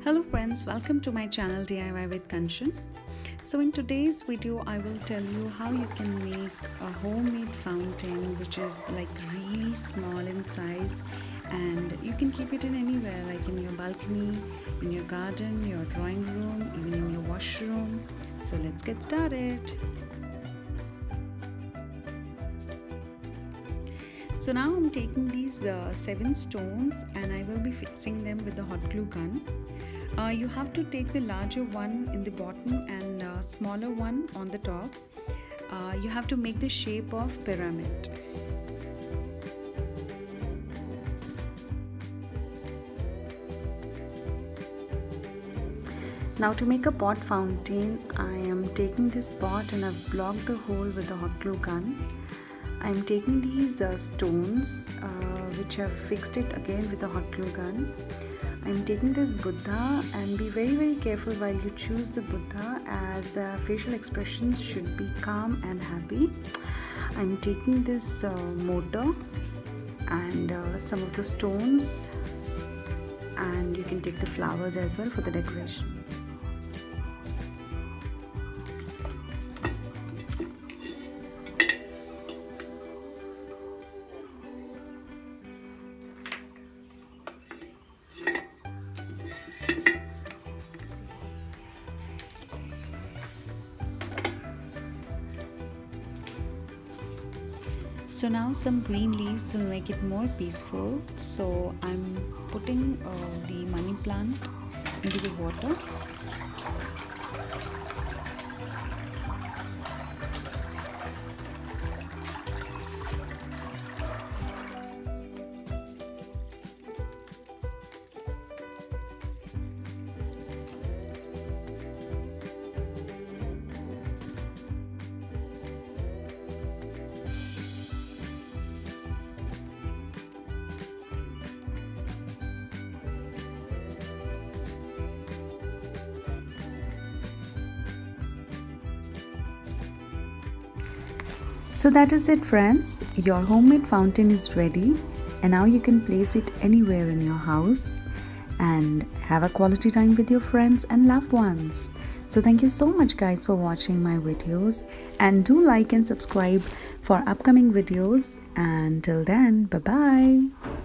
Hello friends, welcome to my channel DIY with Kanchan. So in today's video I will tell you how you can make a homemade fountain which is like really small in size, and you can keep it in anywhere, like in your balcony, in your garden, your drawing room, even in your washroom. So let's get started. So now I'm taking these 7 stones and I will be fixing them with the hot glue gun. You have to take the larger one in the bottom and smaller one on the top. You have to make the shape of pyramid. Now to make a pot fountain, I am taking this pot and I've blocked the hole with the hot glue gun. I'm taking these stones which I've fixed it again with the hot glue gun. I'm taking this Buddha, and be very careful while you choose the Buddha, as the facial expressions should be calm and happy. I'm taking this mortar and some of the stones, and you can take the flowers as well for the decoration. So now some green leaves will make it more peaceful. So I'm putting the money plant into the water. So that is it friends, your homemade fountain is ready, and now you can place it anywhere in your house and have a quality time with your friends and loved ones. So thank you so much guys for watching my videos, and do like and subscribe for upcoming videos, and till then, bye bye.